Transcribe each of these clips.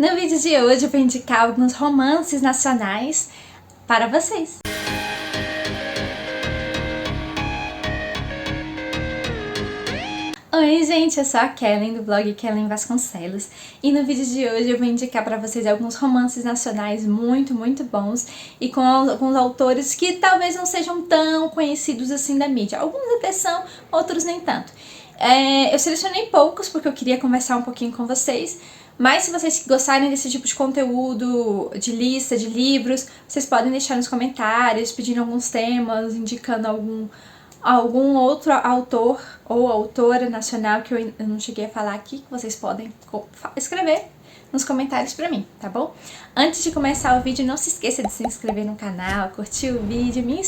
No vídeo de hoje eu vou indicar alguns romances nacionais para vocês. Oi gente, eu sou a Kellen do blog Kellen Vasconcelos e no vídeo de hoje eu vou indicar para vocês alguns romances nacionais muito bons e com alguns autores que talvez não sejam tão conhecidos assim da mídia. Alguns até são, outros nem tanto. Eu selecionei poucos porque eu queria conversar um pouquinho com vocês, mas se vocês gostarem desse tipo de conteúdo, de lista, de livros, vocês podem deixar nos comentários, pedindo alguns temas, indicando algum outro autor ou autora nacional que eu não cheguei a falar aqui, que vocês podem escrever nos comentários pra mim, tá bom? Antes de começar o vídeo, não se esqueça de se inscrever no canal, curtir o vídeo, me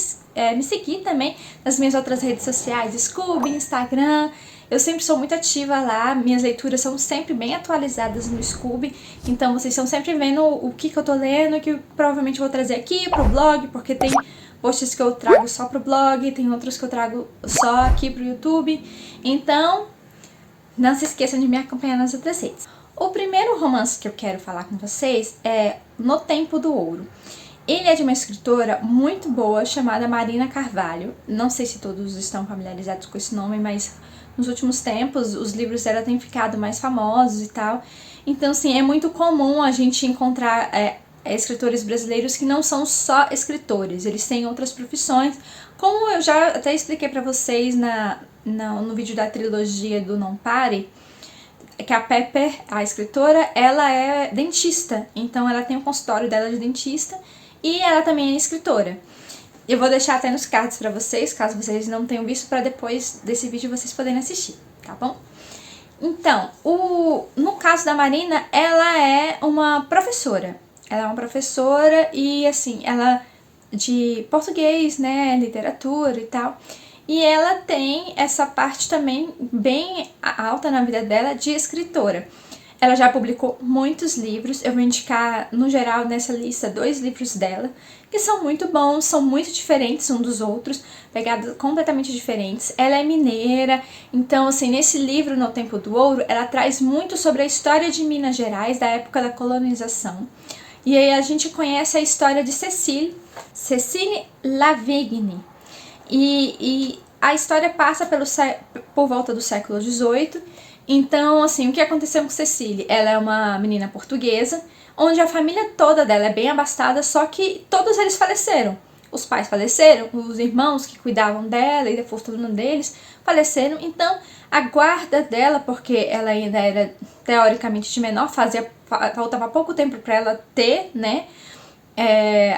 seguir também nas minhas outras redes sociais, Scoob, Instagram. Eu sempre sou muito ativa lá, minhas leituras são sempre bem atualizadas no Scoob, então vocês estão sempre vendo o que eu tô lendo, que eu provavelmente vou trazer aqui pro blog, porque tem posts que eu trago só pro blog, tem outros que eu trago só aqui pro YouTube, então não se esqueçam de me acompanhar nas outras redes. O primeiro romance que eu quero falar com vocês é No Tempo do Ouro. Ele é de uma escritora muito boa chamada Marina Carvalho. Não sei se todos estão familiarizados com esse nome, mas nos últimos tempos os livros dela têm ficado mais famosos e tal. Então, sim, é muito comum a gente encontrar escritores brasileiros que não são só escritores, eles têm outras profissões. Como eu já até expliquei pra vocês no vídeo da trilogia do Não Pare, que a Pepper, a escritora, ela é dentista, então ela tem um consultório dela de dentista e ela também é escritora. Eu vou deixar até nos cards pra vocês, caso vocês não tenham visto, pra depois desse vídeo vocês poderem assistir, tá bom? Então, no caso da Marina, ela é uma professora. Ela é uma professora e, assim, ela de português, né, literatura e tal. E ela tem essa parte também bem alta na vida dela de escritora. Ela já publicou muitos livros, eu vou indicar, no geral, nessa lista, 2 livros dela, que são muito bons, são muito diferentes um dos outros, pegadas completamente diferentes. Ela é mineira, então, assim, nesse livro, No Tempo do Ouro, ela traz muito sobre a história de Minas Gerais, da época da colonização. E aí a gente conhece a história de Cecile Lavigne. E a história passa por volta do século XVIII. Então, assim, o que aconteceu com Cecile? Ela é uma menina portuguesa, onde a família toda dela é bem abastada, só que todos eles faleceram. Os pais faleceram, os irmãos que cuidavam dela e da fortuna deles faleceram. Então, a guarda dela, porque ela ainda era teoricamente de menor, faltava pouco tempo para ela ter, né,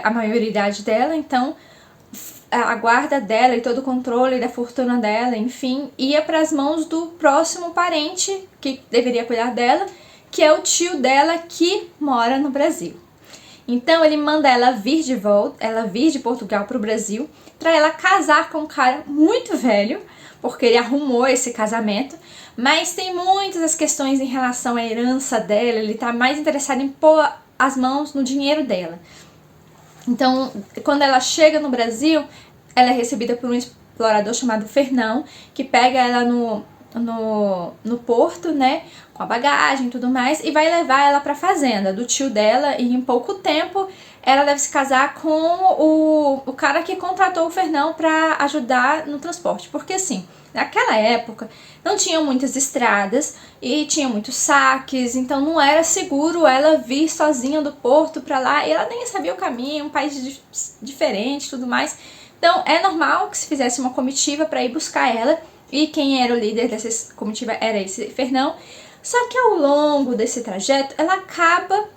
a maioridade dela, então a guarda dela e todo o controle da fortuna dela, enfim, ia para as mãos do próximo parente que deveria cuidar dela, que é o tio dela que mora no Brasil. Então ele manda ela vir de volta, ela vir de Portugal para o Brasil, para ela casar com um cara muito velho, porque ele arrumou esse casamento, mas tem muitas as questões em relação à herança dela, ele tá mais interessado em pôr as mãos no dinheiro dela. Então, quando ela chega no Brasil, ela é recebida por um explorador chamado Fernão, que pega ela no porto, né, com a bagagem e tudo mais, e vai levar ela pra fazenda do tio dela, e em pouco tempo ela deve se casar com o cara que contratou o Fernão pra ajudar no transporte, porque assim, naquela época não tinham muitas estradas e tinha muitos saques, então não era seguro ela vir sozinha do porto pra lá, e ela nem sabia o caminho, um país diferente e tudo mais. Então é normal que se fizesse uma comitiva para ir buscar ela, e quem era o líder dessa comitiva era esse Fernão. Só que ao longo desse trajeto ela acaba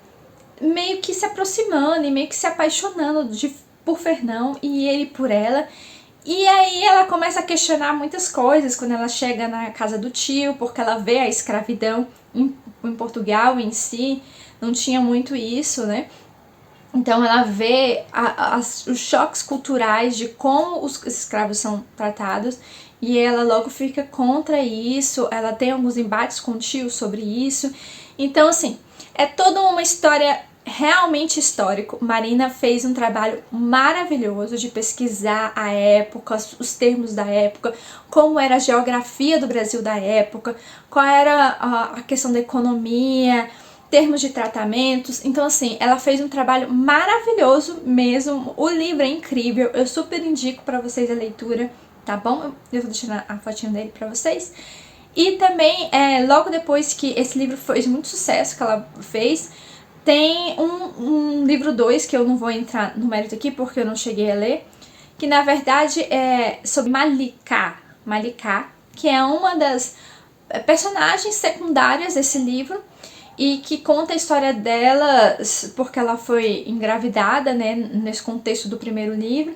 meio que se aproximando e meio que se apaixonando por Fernão e ele por ela. E aí ela começa a questionar muitas coisas quando ela chega na casa do tio, porque ela vê a escravidão em Portugal em si, não tinha muito isso, né? Então ela vê os choques culturais de como os escravos são tratados e ela logo fica contra isso, ela tem alguns embates com o tio sobre isso. Então, assim, é toda uma história realmente histórico. Marina fez um trabalho maravilhoso de pesquisar a época, os termos da época, como era a geografia do Brasil da época, qual era a questão da economia, termos de tratamentos. Então, assim, ela fez um trabalho maravilhoso mesmo. O livro é incrível, eu super indico pra vocês a leitura, tá bom? Eu tô deixando a fotinho dele pra vocês. E também, logo depois que esse livro fez muito sucesso, que ela fez, tem um livro 2, que eu não vou entrar no mérito aqui porque eu não cheguei a ler, que na verdade é sobre Malika, que é uma das personagens secundárias desse livro e que conta a história dela porque ela foi engravidada, né, nesse contexto do primeiro livro,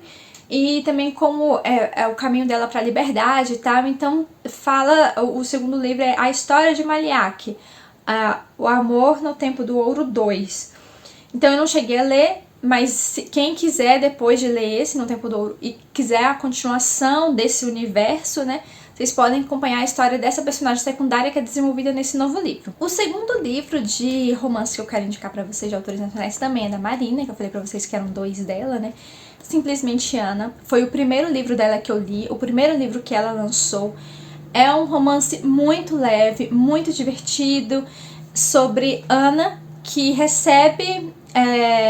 e também como é o caminho dela para a liberdade e tal. Então fala, o segundo livro é A História de Maliak, O Amor no Tempo do Ouro 2. Então eu não cheguei a ler, mas quem quiser depois de ler esse No Tempo do Ouro e quiser a continuação desse universo, né, vocês podem acompanhar a história dessa personagem secundária que é desenvolvida nesse novo livro. O segundo livro de romance que eu quero indicar pra vocês, de autores nacionais, também é da Marina, que eu falei pra vocês que eram 2 dela, né? Simplesmente Ana. Foi o primeiro livro dela que eu li, o primeiro livro que ela lançou. É um romance muito leve, muito divertido, sobre Ana, que recebe...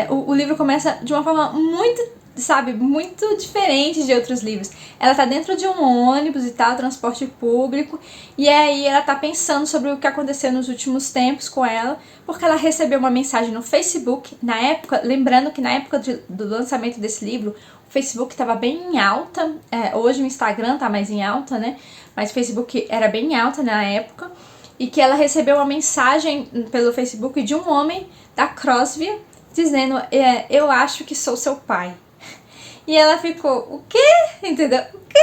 o livro começa de uma forma muito, sabe, muito diferente de outros livros. Ela tá dentro de um ônibus e tal, transporte público, e aí ela tá pensando sobre o que aconteceu nos últimos tempos com ela, porque ela recebeu uma mensagem no Facebook, na época, lembrando que na época do lançamento desse livro, o Facebook tava bem em alta, hoje o Instagram tá mais em alta, né, mas o Facebook era bem em alta na época, e que ela recebeu uma mensagem pelo Facebook de um homem da Crosby, dizendo, eu acho que sou seu pai. E ela ficou, o quê? Entendeu? O quê?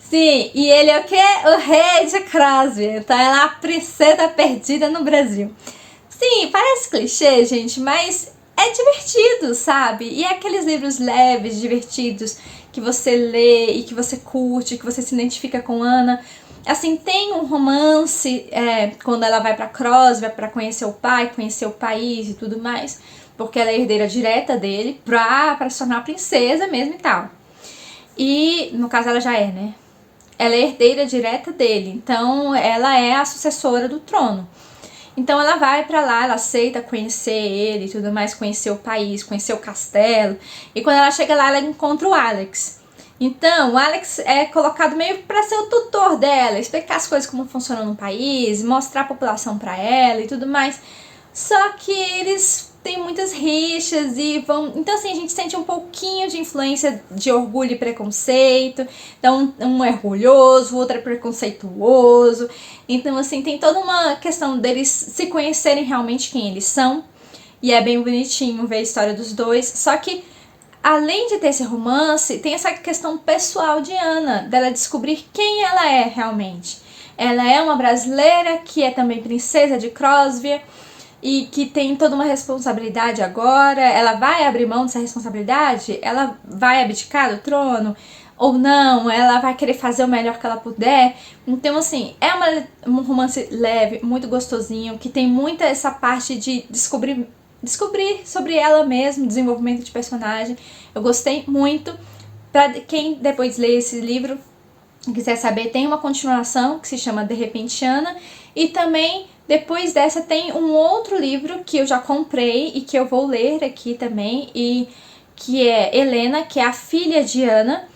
Sim, e ele é o quê? O rei de Crosby. Então ela é a princesa perdida no Brasil. Sim, parece clichê, gente, mas é divertido, sabe? E é aqueles livros leves, divertidos, que você lê e que você curte, que você se identifica com Ana. Assim, tem um romance quando ela vai pra Crosby pra conhecer o pai, conhecer o país e tudo mais, porque ela é herdeira direta dele pra se tornar princesa mesmo e tal. E, no caso, ela já é, né? Ela é herdeira direta dele, então ela é a sucessora do trono. Então ela vai pra lá, ela aceita conhecer ele e tudo mais, conhecer o país, conhecer o castelo. E quando ela chega lá, ela encontra o Alex. Então, o Alex é colocado meio pra ser o tutor dela, explicar as coisas como funcionam no país, mostrar a população pra ela e tudo mais. Só que eles têm muitas rixas e vão... Então, assim, a gente sente um pouquinho de influência de orgulho e preconceito. Então, um é orgulhoso, o outro é preconceituoso. Então, assim, tem toda uma questão deles se conhecerem realmente quem eles são. E é bem bonitinho ver a história dos dois. Só que, além de ter esse romance, tem essa questão pessoal de Ana, dela descobrir quem ela é realmente. Ela é uma brasileira que é também princesa de Crosby e que tem toda uma responsabilidade agora. Ela vai abrir mão dessa responsabilidade? Ela vai abdicar do trono? Ou não? Ela vai querer fazer o melhor que ela puder? Então, assim, é um romance leve, muito gostosinho, que tem muita essa parte de descobrir sobre ela mesma, desenvolvimento de personagem. Eu gostei muito. Pra quem depois ler esse livro quiser saber, tem uma continuação que se chama De Repente Ana, e também depois dessa tem um outro livro que eu já comprei e que eu vou ler aqui também, e que é Helena, que é a filha de Ana,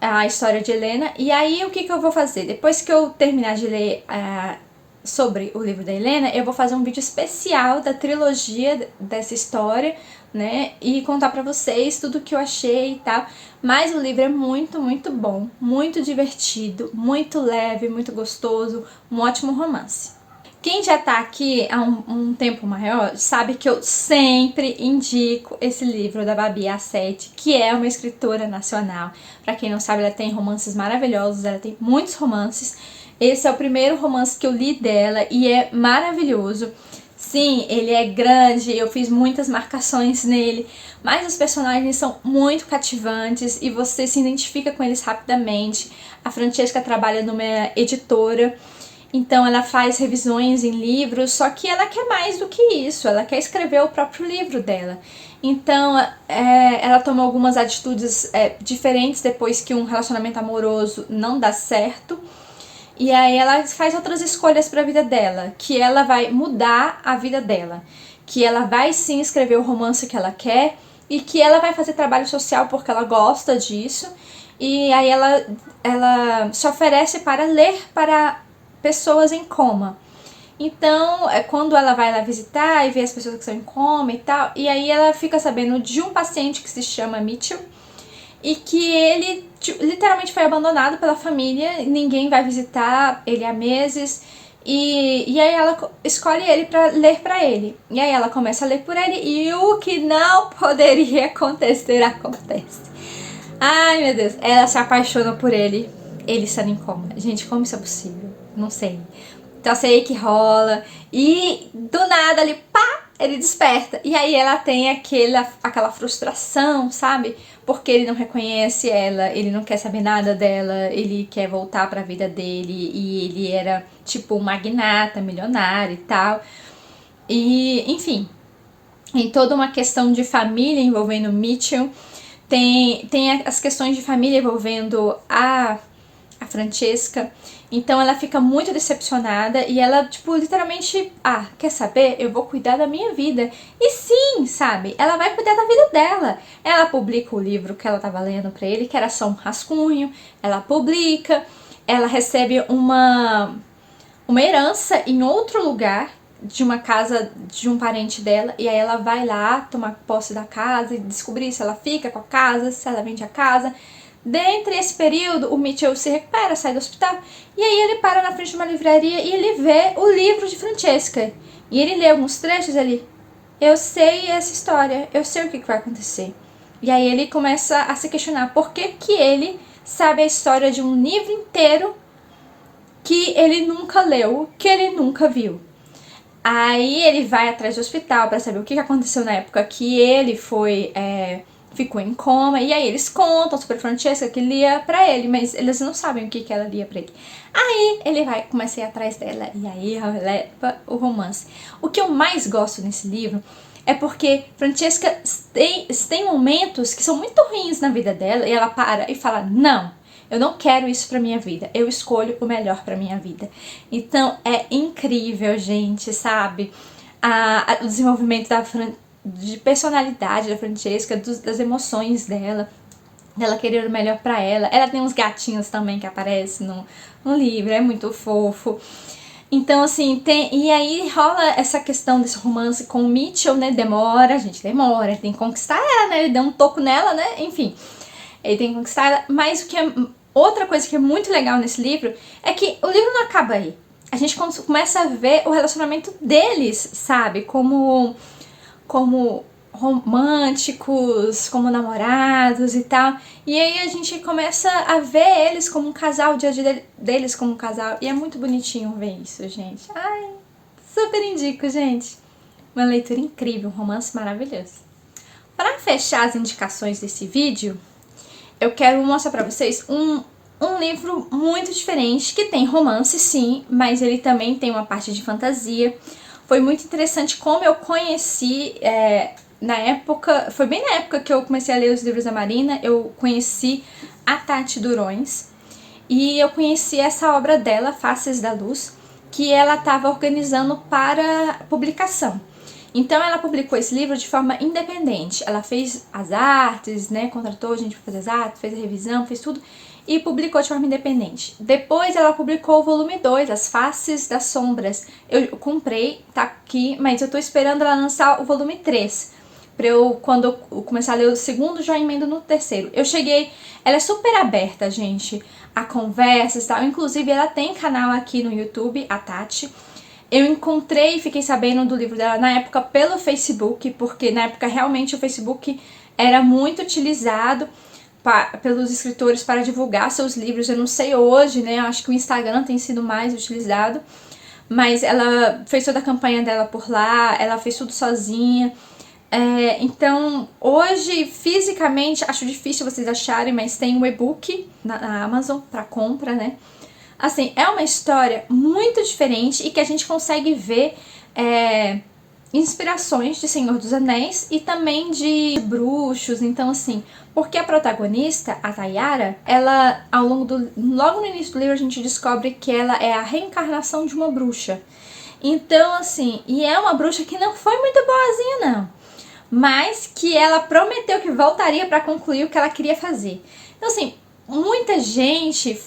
a história de Helena. E aí o que eu vou fazer? Depois que eu terminar de ler sobre o livro da Helena, eu vou fazer um vídeo especial da trilogia dessa história, né, e contar pra vocês tudo o que eu achei e tal. Mas o livro é muito, muito bom, muito divertido, muito leve, muito gostoso, um ótimo romance. Quem já tá aqui há um tempo maior sabe que eu sempre indico esse livro da Babi A7, que é uma escritora nacional. Pra quem não sabe, ela tem romances maravilhosos, ela tem muitos romances. Esse é o primeiro romance que eu li dela e é maravilhoso. Sim, ele é grande, eu fiz muitas marcações nele, mas os personagens são muito cativantes e você se identifica com eles rapidamente. A Francesca trabalha numa editora, então ela faz revisões em livros, só que ela quer mais do que isso, ela quer escrever o próprio livro dela. Então ela toma algumas atitudes diferentes depois que um relacionamento amoroso não dá certo. E aí ela faz outras escolhas para a vida dela, que ela vai mudar a vida dela, que ela vai sim escrever o romance que ela quer e que ela vai fazer trabalho social porque ela gosta disso. E aí ela se oferece para ler para pessoas em coma. Então, é quando ela vai lá visitar e vê as pessoas que estão em coma e tal, e aí ela fica sabendo de um paciente que se chama Mitchell e que ele literalmente foi abandonado pela família, ninguém vai visitar ele há meses. E aí ela escolhe ele pra ler pra ele. E aí ela começa a ler por ele e o que não poderia acontecer, acontece. Ai, meu Deus. Ela se apaixona por ele, ele estando em coma. Gente, como isso é possível? Não sei. Então eu sei que rola. E do nada ali, pá, ele desperta. E aí ela tem aquela frustração, sabe? Porque ele não reconhece ela, ele não quer saber nada dela, ele quer voltar pra vida dele. E ele era tipo um magnata, milionário e tal. E, enfim, em toda uma questão de família envolvendo Mitchell. Tem as questões de família envolvendo a Francesca. Então ela fica muito decepcionada e ela, tipo, literalmente, quer saber? Eu vou cuidar da minha vida. E sim, sabe? Ela vai cuidar da vida dela. Ela publica o livro que ela tava lendo pra ele, que era só um rascunho. Ela publica, ela recebe uma herança em outro lugar, de uma casa de um parente dela, e aí ela vai lá tomar posse da casa e descobrir se ela fica com a casa, se ela vende a casa. Dentro desse período, o Mitchell se recupera, sai do hospital, e aí ele para na frente de uma livraria e ele vê o livro de Francesca. E ele lê alguns trechos ali. Eu sei essa história, eu sei o que vai acontecer. E aí ele começa a se questionar por que ele sabe a história de um livro inteiro que ele nunca leu, que ele nunca viu. Aí ele vai atrás do hospital para saber o que aconteceu na época que ele ficou em coma. E aí eles contam sobre a Francesca que lia pra ele, mas eles não sabem o que ela lia pra ele. Aí ele começa a ir atrás dela e aí leva o romance. O que eu mais gosto nesse livro é porque Francesca tem momentos que são muito ruins na vida dela e ela para e fala, não, eu não quero isso pra minha vida, eu escolho o melhor pra minha vida. Então é incrível, gente, sabe? O desenvolvimento de personalidade da Francesca, das emoções dela querer o melhor pra ela. Ela tem uns gatinhos também que aparecem no livro, é muito fofo. Então, assim, e aí rola essa questão desse romance com o Mitchell, né? Demora, ele tem que conquistar ela, né? Ele deu um toco nela, né? Enfim, ele tem que conquistar ela. Mas outra coisa que é muito legal nesse livro é que o livro não acaba aí. A gente começa a ver o relacionamento deles, sabe? Como românticos, como namorados e tal. E aí a gente começa a ver eles como um casal, o dia a dia deles como um casal. E é muito bonitinho ver isso, gente. Ai, super indico, gente. Uma leitura incrível, um romance maravilhoso. Para fechar as indicações desse vídeo, eu quero mostrar pra vocês um livro muito diferente, que tem romance sim, mas ele também tem uma parte de fantasia. Foi muito interessante como eu conheci, na época, foi bem na época que eu comecei a ler os livros da Marina, eu conheci a Tati Durões, e eu conheci essa obra dela, Faces da Luz, que ela estava organizando para publicação. Então ela publicou esse livro de forma independente, ela fez as artes, né, contratou gente para fazer as artes, fez a revisão, fez tudo, e publicou de forma independente. Depois ela publicou o volume 2, As Faces das Sombras. Eu comprei, tá aqui, mas eu tô esperando ela lançar o volume 3. Pra eu, quando eu começar a ler o segundo, já emendo no terceiro. Ela é super aberta, gente, a conversas e tal. Inclusive, ela tem canal aqui no YouTube, a Tati. Eu encontrei e fiquei sabendo do livro dela na época pelo Facebook, porque na época realmente o Facebook era muito utilizado pelos escritores para divulgar seus livros. Eu não sei hoje, né, eu acho que o Instagram tem sido mais utilizado, mas ela fez toda a campanha dela por lá, ela fez tudo sozinha. Então, hoje, fisicamente, acho difícil vocês acharem, mas tem um e-book na Amazon para compra, né? Assim, é uma história muito diferente e que a gente consegue ver inspirações de Senhor dos Anéis e também de bruxos. Então, assim, porque a protagonista, a Tayara, ela, logo no início do livro, a gente descobre que ela é a reencarnação de uma bruxa. Então, assim, e é uma bruxa que não foi muito boazinha, não, mas que ela prometeu que voltaria para concluir o que ela queria fazer. Então, assim, muita gente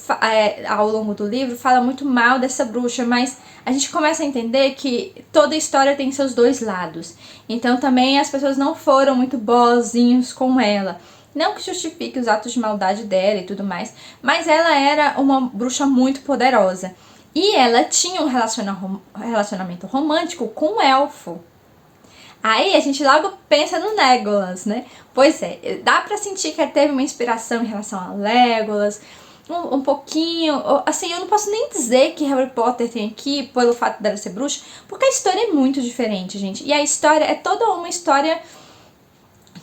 ao longo do livro fala muito mal dessa bruxa, mas a gente começa a entender que toda história tem seus dois lados. Então também as pessoas não foram muito boazinhos com ela. Não que justifique os atos de maldade dela e tudo mais, mas ela era uma bruxa muito poderosa. E ela tinha um relacionamento romântico com um elfo. Aí a gente logo pensa no Legolas, né? Pois é, dá pra sentir que teve uma inspiração em relação a Legolas, um pouquinho, assim, eu não posso nem dizer que Harry Potter tem aqui pelo fato dela ser bruxa, porque a história é muito diferente, gente. E a história é toda uma história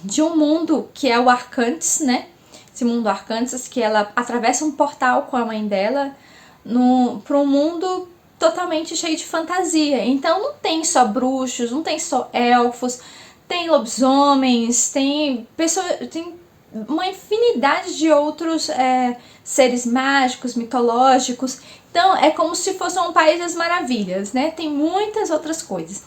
de um mundo que é o Arcantes, né? Esse mundo Arcantes, que ela atravessa um portal com a mãe dela para um mundo totalmente cheio de fantasia. Então não tem só bruxos, não tem só elfos, tem lobisomens, tem pessoas, tem uma infinidade de outros seres mágicos, mitológicos. Então é como se fosse um país das maravilhas, né? Tem muitas outras coisas.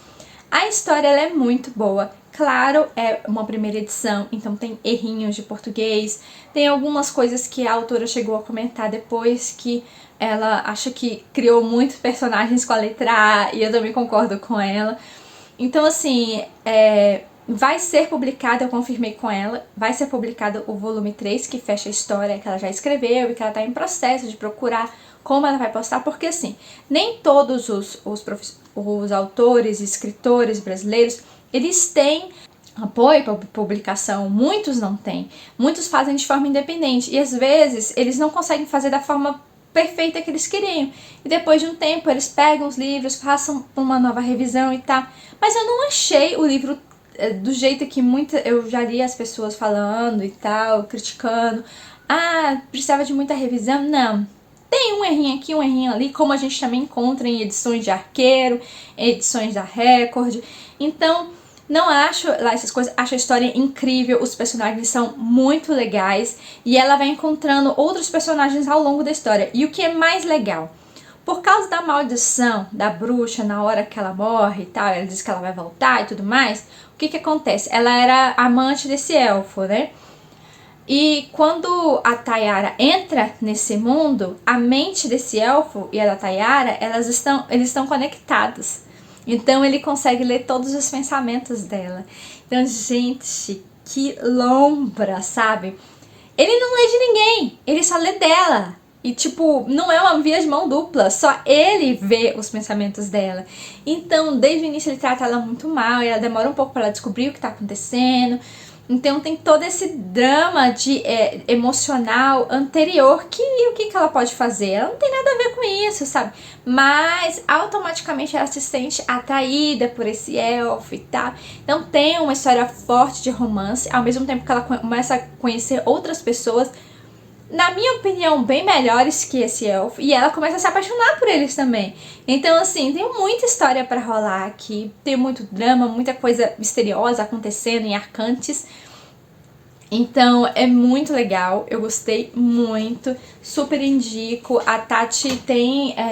A história ela é muito boa. Claro, é uma primeira edição, então tem errinhos de português, tem algumas coisas que a autora chegou a comentar depois que ela acha que criou muitos personagens com a letra A, e eu também concordo com ela. Então, assim, vai ser publicado, eu confirmei com ela, vai ser publicado o volume 3, que fecha a história que ela já escreveu e que ela está em processo de procurar como ela vai postar, porque assim, nem todos os autores e escritores brasileiros, eles têm apoio para publicação, muitos não têm, muitos fazem de forma independente e às vezes eles não conseguem fazer da forma perfeita que eles queriam, e depois de um tempo eles pegam os livros, façam uma nova revisão e tal, mas eu não achei o livro do jeito que eu já li as pessoas falando e tal, criticando, precisava de muita revisão. Não, tem um errinho aqui, um errinho ali, como a gente também encontra em edições de Arqueiro, edições da Record. Então, não acho lá essas coisas, acho a história incrível, os personagens são muito legais e ela vai encontrando outros personagens ao longo da história. E o que é mais legal, por causa da maldição da bruxa na hora que ela morre e tal, ela diz que ela vai voltar e tudo mais, o que acontece? Ela era amante desse elfo, né? E quando a Tayara entra nesse mundo, a mente desse elfo e a da Tayara, eles estão conectados. Então ele consegue ler todos os pensamentos dela. Então, gente, que lombra, sabe? Ele não lê de ninguém, ele só lê dela. E tipo, não é uma via de mão dupla, só ele vê os pensamentos dela. Então, desde o início ele trata ela muito mal, e ela demora um pouco para ela descobrir o que tá acontecendo. Então tem todo esse drama emocional anterior, que o que ela pode fazer? Ela não tem nada a ver com isso, sabe? Mas automaticamente ela se sente atraída por esse elfo e tal. Então tem uma história forte de romance, ao mesmo tempo que ela começa a conhecer outras pessoas, na minha opinião, bem melhores que esse elfo, e ela começa a se apaixonar por eles também. Então, assim, tem muita história pra rolar aqui, tem muito drama, muita coisa misteriosa acontecendo em Arcantes. Então, é muito legal, eu gostei muito, super indico. A Tati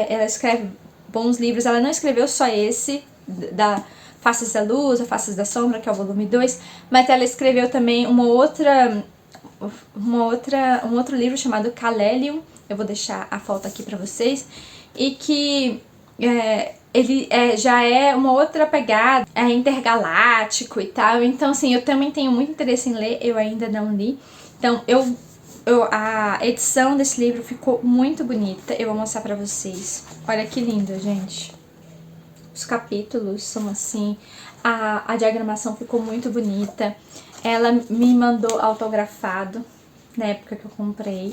ela escreve bons livros, ela não escreveu só esse, da Faces da Luz, a Faces da Sombra, que é o volume 2, mas ela escreveu também um outro livro chamado Calelium, eu vou deixar a foto aqui pra vocês, e que ele já é uma outra pegada, é intergaláctico e tal. Então assim, eu também tenho muito interesse em ler, eu ainda não li. Então a edição desse livro ficou muito bonita, eu vou mostrar pra vocês. Olha que lindo, gente. Os capítulos são assim, a diagramação ficou muito bonita. Ela me mandou autografado na época que eu comprei,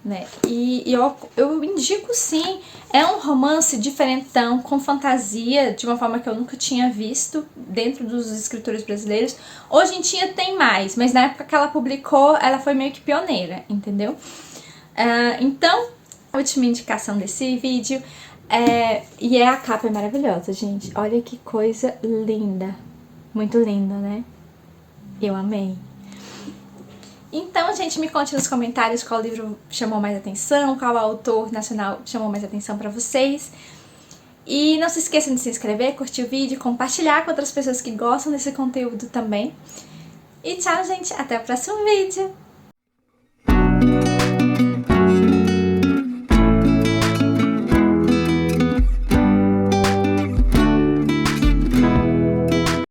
né? E eu indico sim, é um romance diferentão, com fantasia, de uma forma que eu nunca tinha visto dentro dos escritores brasileiros. Hoje em dia tem mais, mas na época que ela publicou, ela foi meio que pioneira, entendeu? Então, a última indicação desse vídeo. E a capa é maravilhosa, gente. Olha que coisa linda. Muito linda, né? Eu amei. Então, gente, me conte nos comentários qual livro chamou mais atenção, qual autor nacional chamou mais atenção pra vocês. E não se esqueçam de se inscrever, curtir o vídeo, compartilhar com outras pessoas que gostam desse conteúdo também. E tchau, gente. Até o próximo vídeo.